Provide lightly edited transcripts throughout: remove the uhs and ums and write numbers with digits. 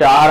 4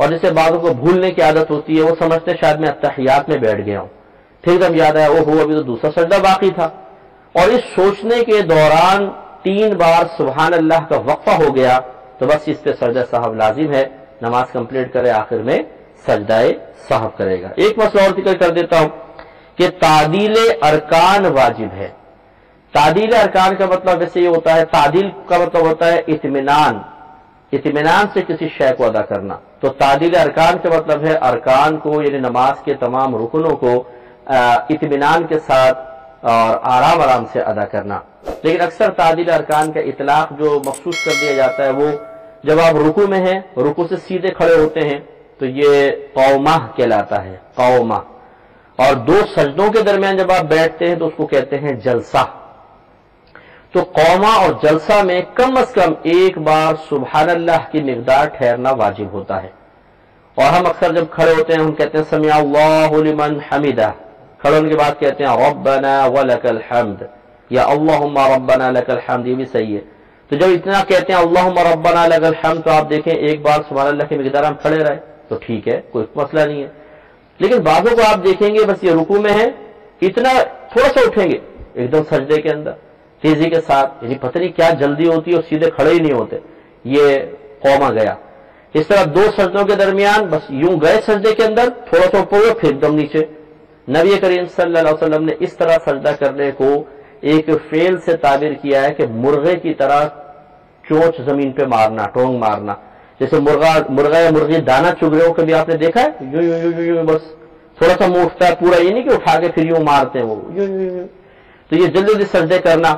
اور جسے بعضوں کو بھولنے کی عادت ہوتی ہے، وہ سمجھتے شاید میں التحیات میں بیٹھ گیا ہوں، پھر جب یاد آیا او ہو ابھی تو دوسرا سجدہ باقی تھا، اور اس سوچنے کے دوران 3 بار سبحان اللہ کا وقفہ ہو گیا، تو بس اس پہ سجدہ سہو لازم ہے، نماز کمپلیٹ کرے آخر میں سجدہ سہو کرے گا۔ ایک مسئلہ اور ذکر کر دیتا ہوں کہ تعدیل ارکان واجب ہے۔ تعدیل ارکان کا مطلب ویسے یہ ہوتا ہے، تعدیل کا مطلب ہوتا ہے اطمینان سے کسی شے کو ادا کرنا، تو تعدیل ارکان کا مطلب ہے ارکان کو یعنی نماز کے تمام رکنوں کو اطمینان کے ساتھ اور آرام سے ادا کرنا۔ لیکن اکثر تعدیل ارکان کا اطلاق جو مخصوص کر دیا جاتا ہے وہ جب آپ رکوع میں ہیں، رکوع سے سیدھے کھڑے ہوتے ہیں تو یہ قومہ کہلاتا ہے، قومہ، اور 2 سجدوں کے درمیان جب آپ بیٹھتے ہیں تو اس کو کہتے ہیں جلسہ۔ تو قومہ اور جلسہ میں کم از کم 1 بار سبحان اللہ کی مقدار ٹھہرنا واجب ہوتا ہے، اور ہم اکثر جب کھڑے ہوتے ہیں ہم کہتے ہیں سمع اللہ لمن حمدہ، کھڑے ہونے کے بعد کہتے ہیں ربنا ولک الحمد یا اللہم ربنا لک الحمد، یہ بھی صحیح ہے۔ تو جب اتنا کہتے ہیں اللہم ربنا لک الحمد تو آپ دیکھیں 1 بار سبحان اللہ کی مقدار ہم کھڑے رہے تو ٹھیک ہے، کوئی مسئلہ نہیں ہے۔ لیکن بعضوں کو آپ دیکھیں گے بس یہ رکوع میں ہے، اتنا تھوڑا سا اٹھیں گے ایک دم سجدے کے اندر تیزی کے ساتھ، یعنی پتہ نہیں کیا جلدی ہوتی ہے اور سیدھے کھڑے ہی نہیں ہوتے، یہ قومہ گیا۔ اس طرح 2 سجدوں کے درمیان بس یوں گئے سجدے کے اندر، تھوڑا سا اوپر پھر ایک دم نیچے۔ نبی کریم صلی اللہ علیہ وسلم نے اس طرح سجدہ کرنے کو ایک فعل سے تعبیر کیا ہے کہ مرغے کی طرح چونچ زمین پہ مارنا، ٹونگ مارنا، جیسے مرغا یا مرغی دانا چگ رہے ہو، کبھی آپ نے دیکھا ہے یوں یوں یوں یوں بس تھوڑا سا منہ اٹھتا ہے، پورا یہ نہیں کہ اٹھا کے پھر یوں مارتے ہیں وہ یوں یوں یوں۔ تو یہ جلدی سجدے کرنا،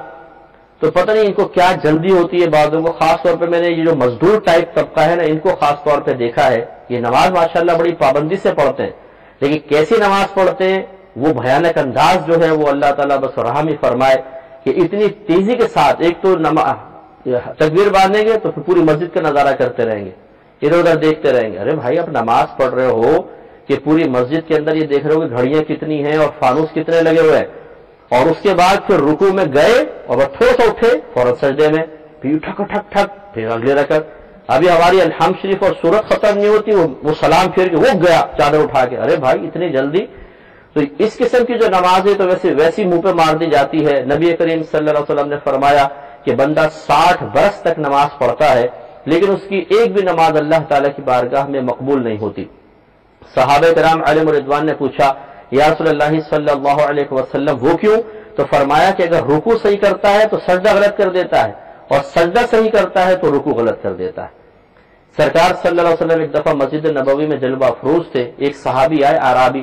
تو پتہ نہیں ان کو کیا جلدی ہوتی ہے بعضوں کو، خاص طور پہ میں نے یہ جو مزدور ٹائپ طبقہ ہے نا ان کو خاص طور پہ دیکھا ہے، یہ نماز ماشاءاللہ بڑی پابندی سے پڑھتے ہیں، لیکن کیسی نماز پڑھتے ہیں وہ بھیانک انداز جو ہے وہ اللہ تعالیٰ بس رحم ہی فرمائے کہ اتنی تیزی کے ساتھ ایک تو تکبیر باندھیں گے تو پھر پوری مسجد کا نظارہ کرتے رہیں گے، ادھر ادھر دیکھتے رہیں گے۔ ارے بھائی آپ نماز پڑھ رہے ہو کہ پوری مسجد کے اندر یہ دیکھ رہے ہو کہ گھڑیاں کتنی ہیں اور فانوس کتنے لگے ہوئے ہیں، اور اس کے بعد پھر رکوع میں گئے اور بس تھوڑا سا اٹھے فوراً سجدے میں، پھر ٹھک ٹھک ٹھک پھر اگلے رکعت۔ ابھی ہماری الحمد شریف اور سورت ختم نہیں ہوتی وہ سلام پھیر کے وہ گیا چادر اٹھا کے، ارے بھائی اتنی جلدی۔ تو اس قسم کی جو نماز ہے تو ویسی منہ پہ مار دی جاتی ہے۔ نبی کریم صلی اللہ علیہ وسلم نے فرمایا کہ بندہ 60 برس تک نماز پڑھتا ہے لیکن اس کی ایک بھی نماز اللہ تعالیٰ کی بارگاہ میں مقبول نہیں ہوتی۔ صحابہ کرام علیہم رضوان نے پوچھا یا رسول اللہ صلی اللہ علیہ وسلم وہ کیوں؟ تو فرمایا کہ اگر رکوع صحیح کرتا ہے تو سجدہ غلط کر دیتا ہے، اور سجدہ صحیح کرتا ہے تو رکوع غلط کر دیتا ہے۔ سرکار صلی اللہ علیہ وسلم ایک دفعہ مسجد نبوی میں جلوہ افروز تھے، ایک صحابی آئے اعرابی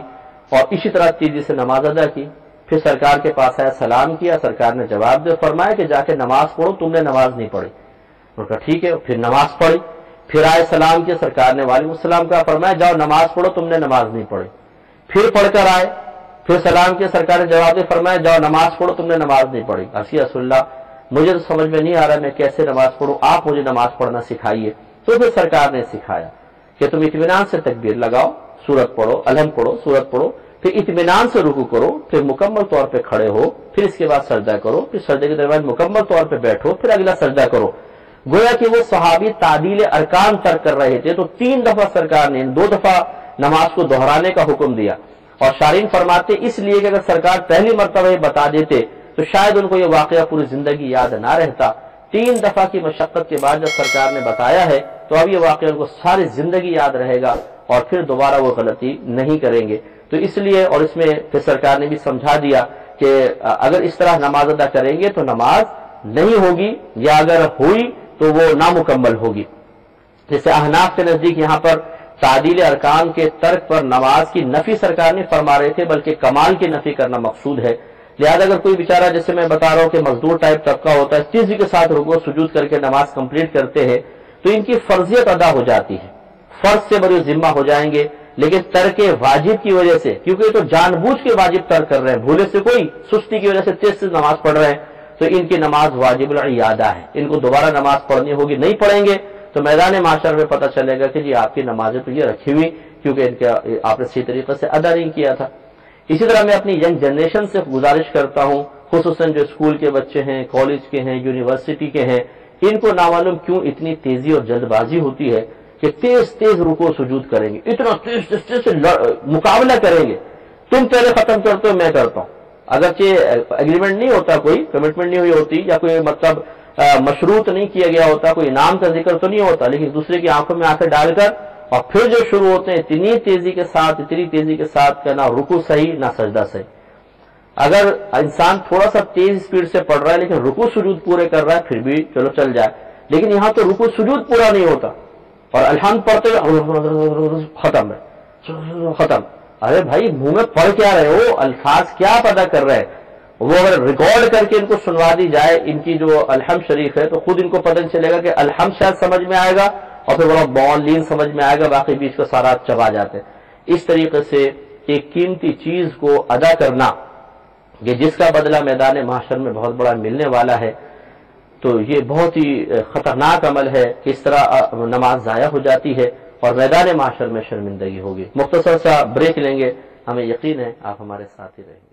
اور اسی طرح تیزی سے نماز ادا کی، پھر سرکار کے پاس آیا سلام کیا، سرکار نے جواب دیا، فرمایا کہ جا کے نماز پڑھو، تم نے نماز نہیں پڑھی۔ انہوں نے کہا ٹھیک ہے، پھر نماز پڑھی، پھر آئے سلام کیا، سرکار نے وعلیکم السلام کہا، فرمایا جاؤ نماز پڑھو، تم نے نماز نہیں پڑھی۔ پھر پڑھ کر آئے، پھر سلام کیا، سرکار نے جواب دیا، فرمایا جاؤ نماز پڑھو، تم نے نماز نہیں پڑھی۔ رسول اللہ مجھے تو سمجھ میں نہیں آ رہا میں کیسے نماز پڑھوں، آپ مجھے نماز پڑھنا سکھائیے۔ تو پھر سرکار نے سکھایا کہ تم اطمینان سے تکبیر لگاؤ، سورت پڑھو، الحمد پڑھو، سورت پڑھو، پھر اطمینان سے رکوع کرو، پھر مکمل طور پہ کھڑے ہو، پھر اس کے بعد سجدہ کرو، پھر سجدے کے درمیان مکمل طور پہ بیٹھو، پھر اگلا سجدہ کرو۔ گویا کہ وہ صحابی تعدیل ارکان ترک کر رہے تھے، تو 3 دفعہ سرکار نے 2 دفعہ نماز کو دہرانے کا حکم دیا، اور شارحین فرماتے اس لیے کہ اگر سرکار پہلی مرتبہ یہ بتا دیتے تو شاید ان کو یہ واقعہ پوری زندگی یاد نہ رہتا۔ 3 دفعہ کی مشقت کے بعد جب سرکار نے بتایا ہے تو اب یہ واقعہ ان کو ساری زندگی یاد رہے گا اور پھر دوبارہ وہ غلطی نہیں کریں گے۔ تو اس لیے اور اس میں پھر سرکار نے بھی سمجھا دیا کہ اگر اس طرح نماز ادا کریں گے تو نماز نہیں ہوگی، یا اگر ہوئی تو وہ نامکمل ہوگی۔ جیسے احناف کے نزدیک یہاں پر تعدیل ارکان کے ترک پر نماز کی نفی سرکار نہیں فرما رہے تھے بلکہ کمال کی نفی کرنا مقصود ہے۔ لہذا اگر کوئی بیچارہ جیسے میں بتا رہا ہوں کہ مزدور ٹائپ طبقہ ہوتا ہے، تیزی کے ساتھ رکوع سجود کر کے نماز کمپلیٹ کرتے ہیں تو ان کی فرضیت ادا ہو جاتی ہے، فرض سے بری ذمہ ہو جائیں گے، لیکن ترک واجب کی وجہ سے، کیونکہ یہ تو جان بوجھ کے واجب ترک کر رہے ہیں، بھولے سے کوئی سستی کی وجہ سے تیز سے نماز پڑھ رہے ہیں، تو ان کی نماز واجب العیادہ ہے، ان کو دوبارہ نماز پڑھنی ہوگی، نہیں پڑھیں گے تو میدان معاشر میں پتہ چلے گا کہ جی آپ کی نمازیں تو یہ رکھی ہوئی کیونکہ ان کا آپ نے صحیح طریقے سے ادا نہیں کیا تھا۔ اسی طرح میں اپنی ینگ جنریشن سے گزارش کرتا ہوں، خصوصاً جو اسکول کے بچے ہیں، کالج کے ہیں، یونیورسٹی کے ہیں، ان کو نامعلوم کیوں اتنی تیزی اور جلد بازی ہوتی ہے کہ تیز تیز رکوع سجود کریں گے، اتنا تیز تیز تیز سے مقابلہ کریں گے، تم پہلے ختم کرتے ہو میں کرتا ہوں، اگرچہ ایگریمنٹ نہیں ہوتا، کوئی کمٹمنٹ نہیں ہوئی ہوتی، یا کوئی مطلب مشروط نہیں کیا گیا ہوتا، کوئی انعام کا ذکر تو نہیں ہوتا، لیکن دوسرے کی آنکھوں میں آنکھیں ڈال کر اور پھر جو شروع ہوتے ہیں اتنی تیزی کے ساتھ کہ نہ رکوع صحیح نہ سجدہ صحیح۔ اگر انسان تھوڑا سا تیز اسپیڈ سے پڑھ رہا ہے لیکن رکوع سجود پورے کر رہا ہے پھر بھی چلو چل جائے، لیکن یہاں تو رکوع سجود پورا نہیں ہوتا اور الحمد پڑھتے ختم ہے ختم۔ ارے بھائی منہ میں پڑھ کیا رہے ہو، الفاظ کیا پتہ کر رہے ہیں؟ وہ اگر ریکارڈ کر کے ان کو سنوا دی جائے ان کی جو الحمد شریف ہے تو خود ان کو پتہ چلے گا کہ الحمد شاید سمجھ میں آئے گا اور پھر بڑا بون سمجھ میں آئے گا، باقی بیچ کا سارا چبا جاتے ہیں۔ اس طریقے سے ایک قیمتی چیز کو ادا کرنا کہ جس کا بدلہ میدان محشر میں بہت بڑا ملنے والا ہے، تو یہ بہت ہی خطرناک عمل ہے کہ اس طرح نماز ضائع ہو جاتی ہے اور میدان محشر میں شرمندگی ہوگی۔ مختصر سا بریک لیں گے، ہمیں یقین ہے آپ ہمارے ساتھ ہی رہیں گے۔